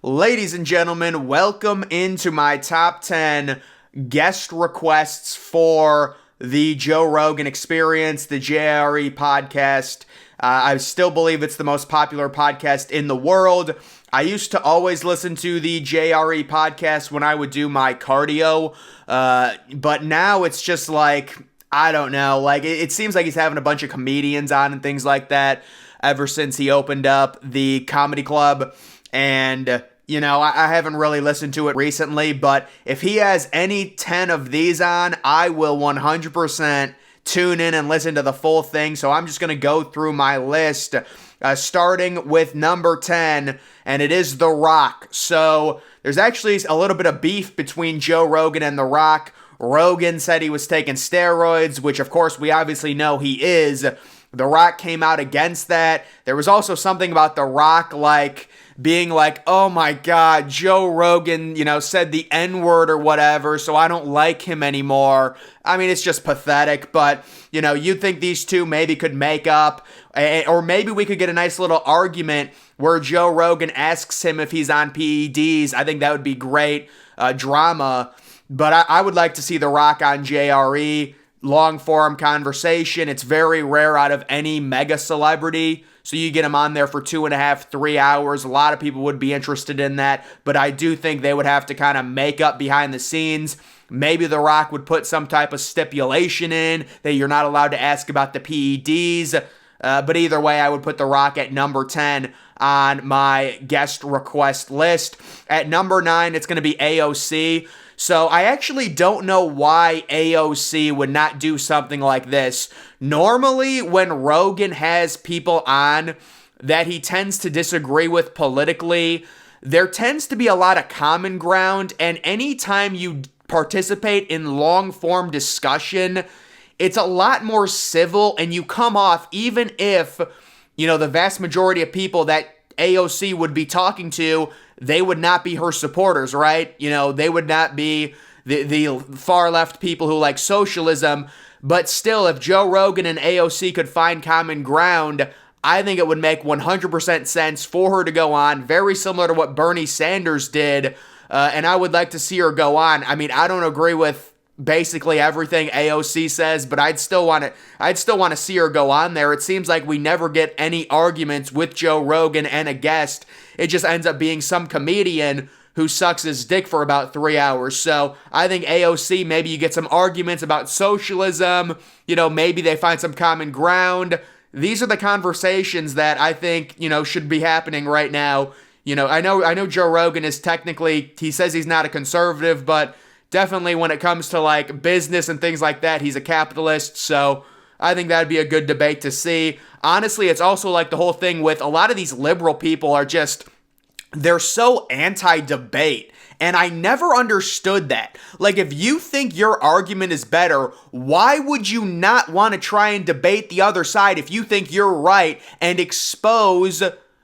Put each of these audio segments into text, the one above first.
Ladies and gentlemen, welcome into my top 10 guest requests for the Joe Rogan Experience, the JRE Podcast. I still believe it's the most popular podcast in the world. I used to always listen to the JRE Podcast when I would do my cardio, but now it's just like, I don't know, like it seems like he's having a bunch of comedians on and things like that ever since he opened up the comedy club, and you know, I haven't really listened to it recently, but if he has any 10 of these on, I will 100% tune in and listen to the full thing. So I'm just going to go through my list, starting with number 10, and it is The Rock. So there's actually a little bit of beef between Joe Rogan and The Rock. Rogan said he was taking steroids, which of course we obviously know he is. The Rock came out against that. There was also something about The Rock being like, oh my God, Joe Rogan, said the N-word or whatever, so I don't like him anymore. I mean, it's just pathetic, but, you'd think these two maybe could make up, or maybe we could get a nice little argument where Joe Rogan asks him if he's on PEDs. I think that would be great drama, but I would like to see The Rock on JRE, long-form conversation. It's very rare out of any mega celebrity. So you get him on there for 2.5, 3 hours. A lot of people would be interested in that, but I do think they would have to kind of make up behind the scenes. Maybe The Rock would put some type of stipulation in that you're not allowed to ask about the PEDs. But either way, I would put The Rock at number 10 on my guest request list. At number 9, it's going to be AOC. So I actually don't know why AOC would not do something like this. Normally, when Rogan has people on that he tends to disagree with politically, there tends to be a lot of common ground, and anytime you participate in long-form discussion, it's a lot more civil, and you come off, even if, the vast majority of people that AOC would be talking to, they would not be her supporters, right? They would not be the far left people who like socialism. But still, if Joe Rogan and AOC could find common ground, I think it would make 100% sense for her to go on, very similar to what Bernie Sanders did. And I would like to see her go on. I mean, I don't agree with basically everything AOC says, but I'd still want to see her go on there. It seems like we never get any arguments with Joe Rogan and a guest. It just ends up being some comedian who sucks his dick for about 3 hours. So I think AOC, maybe you get some arguments about socialism, maybe they find some common ground. These are the conversations that I think, should be happening right now. I know Joe Rogan is technically, he says he's not a conservative, but definitely when it comes to like business and things like that, he's a capitalist. So I think that'd be a good debate to see. Honestly, it's also like the whole thing with a lot of these liberal people are just, they're so anti-debate. And I never understood that. Like, if you think your argument is better, why would you not want to try and debate the other side if you think you're right and expose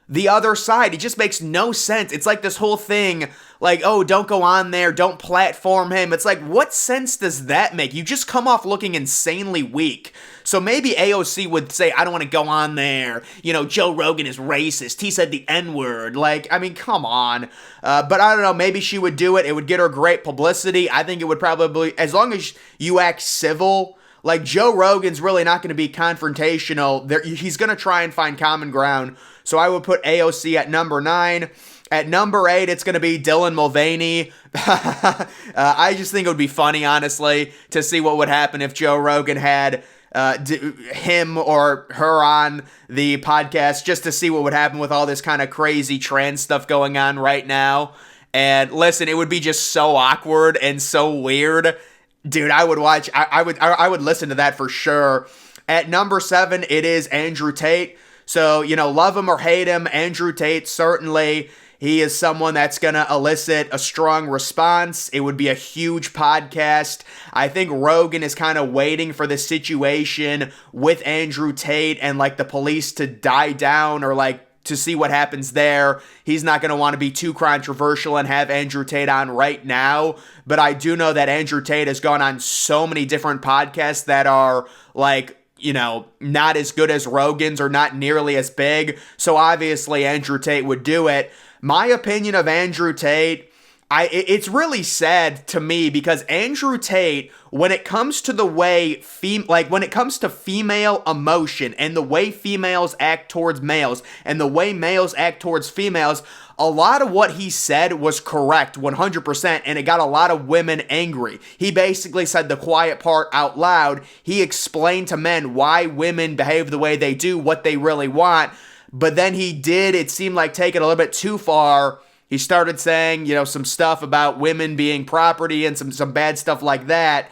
the other side? It just makes no sense. It's like this whole thing, like, oh, don't go on there, don't platform him. It's like, what sense does that make? You just come off looking insanely weak. So maybe AOC would say, I don't want to go on there. Joe Rogan is racist. He said the N-word. Like, I mean, come on. But I don't know, maybe she would do it. It would get her great publicity. I think it would probably, as long as you act civil, like Joe Rogan's really not going to be confrontational. He's going to try and find common ground. So I would put AOC at number 9. At number 8, it's going to be Dylan Mulvaney. I just think it would be funny, honestly, to see what would happen if Joe Rogan had him or her on the podcast, just to see what would happen with all this kind of crazy trans stuff going on right now. And listen, it would be just so awkward and so weird. Dude, I would watch, I would listen to that for sure. At number 7, it is Andrew Tate. So, love him or hate him, Andrew Tate, certainly, he is someone that's going to elicit a strong response. It would be a huge podcast. I think Rogan is kind of waiting for the situation with Andrew Tate and like the police to die down, or like to see what happens there. He's not going to want to be too controversial and have Andrew Tate on right now. But I do know that Andrew Tate has gone on so many different podcasts that are like, not as good as Rogan's or not nearly as big. So obviously Andrew Tate would do it. My opinion of Andrew Tate, it's really sad to me because Andrew Tate, when it comes to the way when it comes to female emotion and the way females act towards males and the way males act towards females, a lot of what he said was correct 100%, and it got a lot of women angry. He basically said the quiet part out loud. He explained to men why women behave the way they do, what they really want, but then he did, it seemed like, take it a little bit too far. He started saying, some stuff about women being property and some bad stuff like that,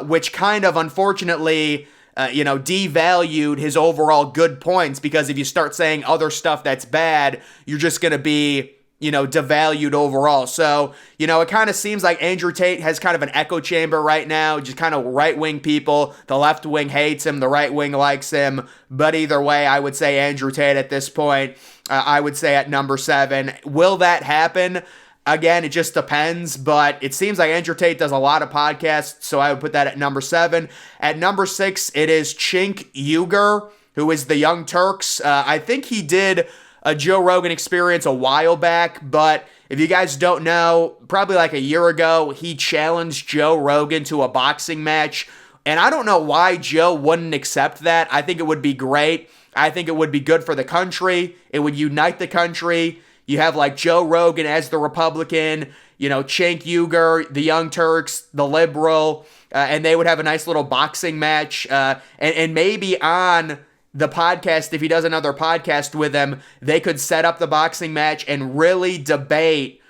which kind of, unfortunately, devalued his overall good points, because if you start saying other stuff that's bad, you're just going to be, devalued overall. So, it kind of seems like Andrew Tate has kind of an echo chamber right now, just kind of right-wing people. The left wing hates him, the right wing likes him. But either way, I would say Andrew Tate at this point, I would say at number 7. Will that happen? Again, it just depends, but it seems like Andrew Tate does a lot of podcasts, so I would put that at number 7. At number 6, it is CENK UYGUR, who is the Young Turks. I think he did a Joe Rogan Experience a while back, but if you guys don't know, probably like a year ago, he challenged Joe Rogan to a boxing match, and I don't know why Joe wouldn't accept that. I think it would be great. I think it would be good for the country. It would unite the country. You have like Joe Rogan as the Republican, CENK UYGUR, the Young Turks, the liberal, and they would have a nice little boxing match, and maybe on the podcast, if he does another podcast with them, they could set up the boxing match and really debate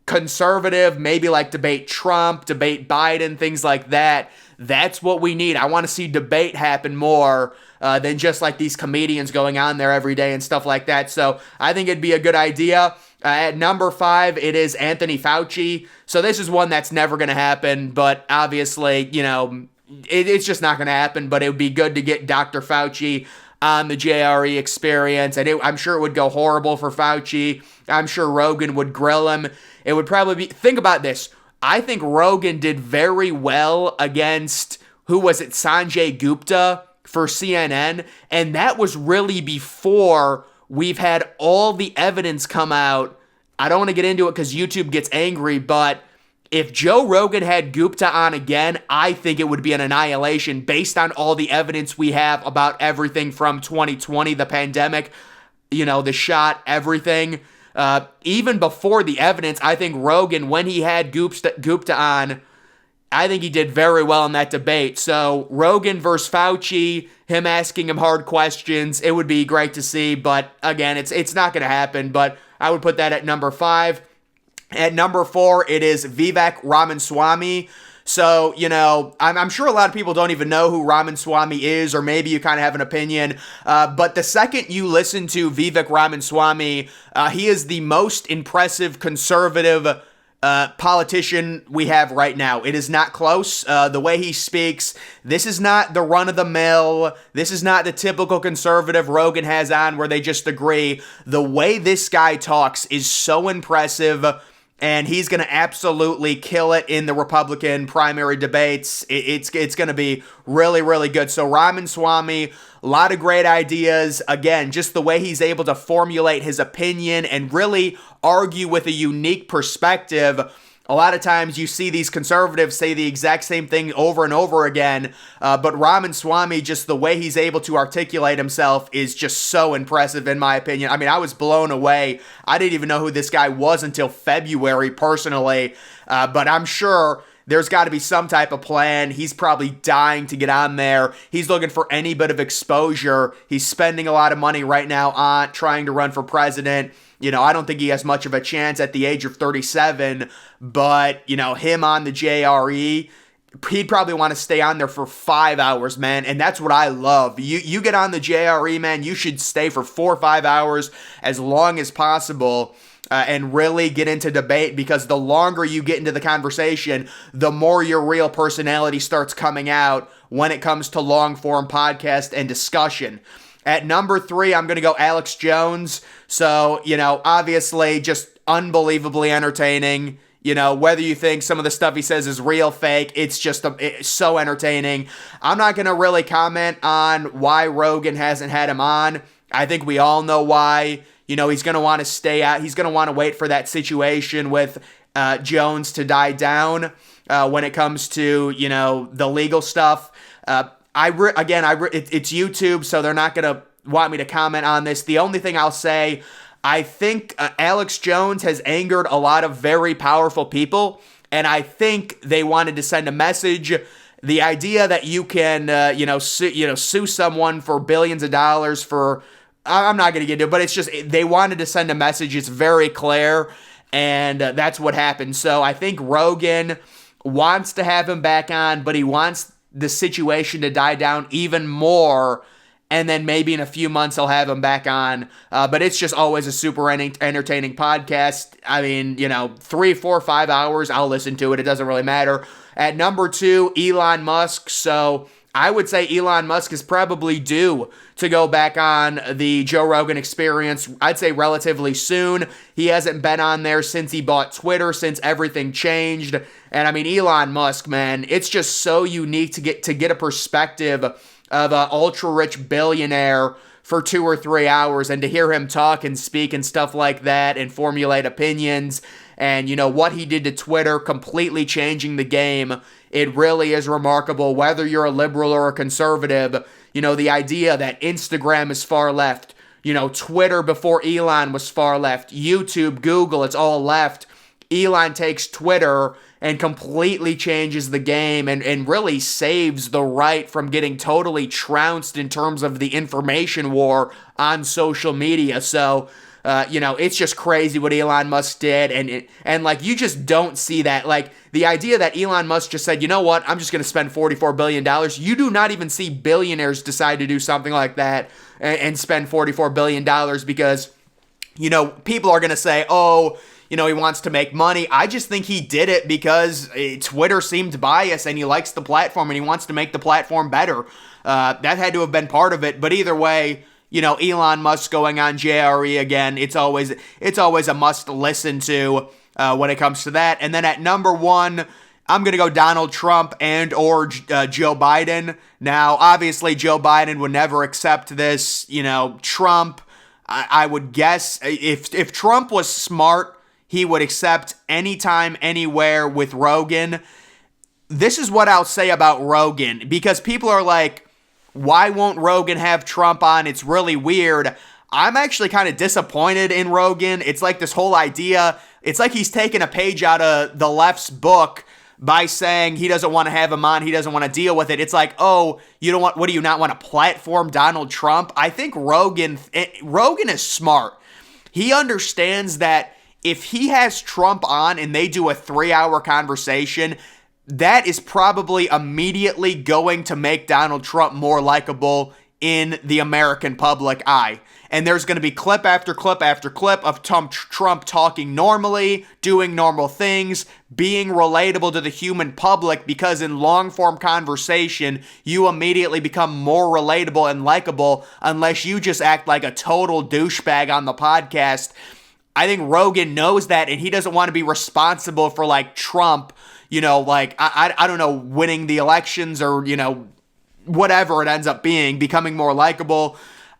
conservative, maybe like debate Trump, debate Biden, things like that. That's what we need. I want to see debate happen more than just like these comedians going on there every day and stuff like that. So I think it'd be a good idea. At number 5, it is Anthony Fauci. So this is one that's never going to happen, but obviously, it's just not going to happen, but it would be good to get Dr. Fauci on the JRE Experience, and I'm sure it would go horrible for Fauci. I'm sure Rogan would grill him. It would probably be, think about this, I think Rogan did very well against, who was it, Sanjay Gupta for CNN, and that was really before we've had all the evidence come out. I don't want to get into it because YouTube gets angry, but if Joe Rogan had Gupta on again, I think it would be an annihilation based on all the evidence we have about everything from 2020, the pandemic, the shot, everything. Even before the evidence, I think Rogan, when he had Gupta on, I think he did very well in that debate. So Rogan versus Fauci, him asking him hard questions, it would be great to see. But again, it's not going to happen. But I would put that at number 5. At number 4, it is VIVAK Ramaswamy. So, I'm sure a lot of people don't even know who Ramaswamy is, or maybe you kind of have an opinion. But the second you listen to VIVAK Ramaswamy, he is the most impressive conservative politician we have right now. It is not close. The way he speaks, this is not the run-of-the-mill. This is not the typical conservative Rogan has on where they just agree. The way this guy talks is so impressive, and he's going to absolutely kill it in the Republican primary debates. It's going to be really, really good. So Ramaswamy, a lot of great ideas. Again, just the way he's able to formulate his opinion and really argue with a unique perspective. A lot of times you see these conservatives say the exact same thing over and over again, but Ramaswamy, just the way he's able to articulate himself is just so impressive in my opinion. I mean, I was blown away. I didn't even know who this guy was until February personally, but I'm sure there's got to be some type of plan. He's probably dying to get on there. He's looking for any bit of exposure. He's spending a lot of money right now on trying to run for president. I don't think he has much of a chance at the age of 37, but, him on the JRE, he'd probably want to stay on there for 5 hours, man, and that's what I love. You get on the JRE, man, you should stay for 4 or 5 hours, as long as possible, and really get into debate, because the longer you get into the conversation, the more your real personality starts coming out when it comes to long-form podcast and discussion. At number 3, I'm going to go Alex Jones. So, obviously just unbelievably entertaining. Whether you think some of the stuff he says is real, fake, it's just it's so entertaining. I'm not going to really comment on why Rogan hasn't had him on. I think we all know why. he's going to want to stay out. He's going to want to wait for that situation with Jones to die down when it comes to, the legal stuff. It's YouTube, so they're not going to want me to comment on this. The only thing I'll say, I think Alex Jones has angered a lot of very powerful people, and I think they wanted to send a message. The idea that you can, sue someone for billions of dollars for, I'm not going to get into it, but it's just, they wanted to send a message. It's very clear, and that's what happened. So I think Rogan wants to have him back on, but he wants the situation to die down even more, and then maybe in a few months I'll have him back on. But it's just always a super entertaining podcast. I mean, 3, 4, 5 hours, I'll listen to it. It doesn't really matter. At number 2, Elon Musk. So I would say Elon Musk is probably due to go back on the Joe Rogan Experience, I'd say relatively soon. He hasn't been on there since he bought Twitter, since everything changed. And I mean, Elon Musk, man, it's just so unique to get a perspective of an ultra-rich billionaire for 2 or 3 hours, and to hear him talk and speak and stuff like that and formulate opinions and, what he did to Twitter, completely changing the game. It really is remarkable, whether you're a liberal or a conservative. The idea that Instagram is far left, Twitter before Elon was far left, YouTube, Google, it's all left. Elon takes Twitter and completely changes the game and really saves the right from getting totally trounced in terms of the information war on social media. So, it's just crazy what Elon Musk did, and you just don't see that. Like, the idea that Elon Musk just said, you know what, I'm just going to spend $44 billion. You do not even see billionaires decide to do something like that and spend $44 billion because, people are going to say, oh, he wants to make money. I just think he did it because Twitter seemed biased and he likes the platform and he wants to make the platform better. That had to have been part of it. But either way, Elon Musk going on JRE again, it's always a must listen to when it comes to that. And then at number 1, I'm going to go Donald Trump and or Joe Biden. Now, obviously, Joe Biden would never accept this. Trump, I would guess, if Trump was smart, he would accept anytime, anywhere with Rogan. This is what I'll say about Rogan, because people are like, why won't Rogan have Trump on? It's really weird. I'm actually kind of disappointed in Rogan. It's like this whole idea, it's like he's taken a page out of the left's book by saying he doesn't want to have him on, he doesn't want to deal with it. It's like, oh, what do you not want to platform Donald Trump? I think Rogan is smart. He understands that if he has Trump on and they do a 3-hour conversation, that is probably immediately going to make Donald Trump more likable in the American public eye. And there's going to be clip after clip after clip of Trump talking normally, doing normal things, being relatable to the human public, because in long-form conversation, you immediately become more relatable and likable unless you just act like a total douchebag on the podcast. I think Rogan knows that, and he doesn't want to be responsible for, Trump, I don't know, winning the elections or, whatever it ends up being, becoming more likable.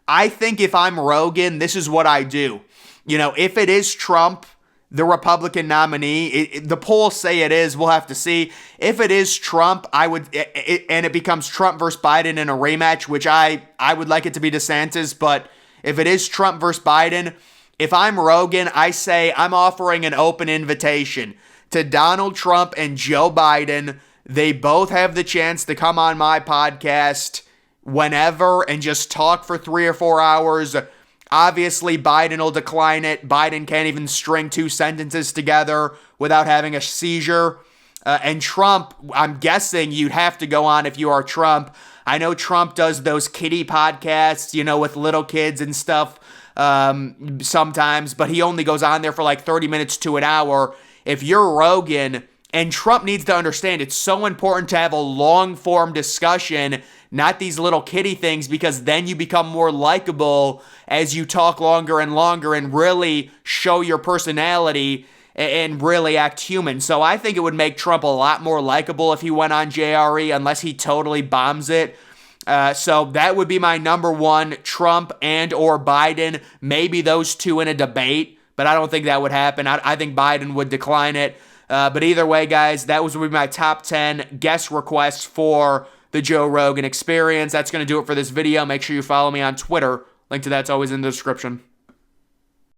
I think if I'm Rogan, this is what I do. If it is Trump, the Republican nominee, the polls say it is, we'll have to see. If it is Trump, and it becomes Trump versus Biden in a rematch, which I would like it to be DeSantis, but if it is Trump versus Biden, if I'm Rogan, I say I'm offering an open invitation to Donald Trump and Joe Biden. They both have the chance to come on my podcast whenever and just talk for 3 or 4 hours. Obviously, Biden will decline it. Biden can't even string 2 sentences together without having a seizure. And Trump, I'm guessing you'd have to go on if you are Trump. I know Trump does those kiddie podcasts, with little kids and stuff sometimes, but he only goes on there for 30 minutes to an hour. If you're Rogan, and Trump needs to understand it's so important to have a long-form discussion, not these little kiddie things, because then you become more likable as you talk longer and longer and really show your personality and really act human. So I think it would make Trump a lot more likable if he went on JRE, unless he totally bombs it. So that would be my number one, Trump and or Biden. Maybe those two in a debate, but I don't think that would happen. I think Biden would decline it. But either way, guys, that would be my top 10 guest requests for the Joe Rogan Experience. That's going to do it for this video. Make sure you follow me on Twitter. Link to that's always in the description.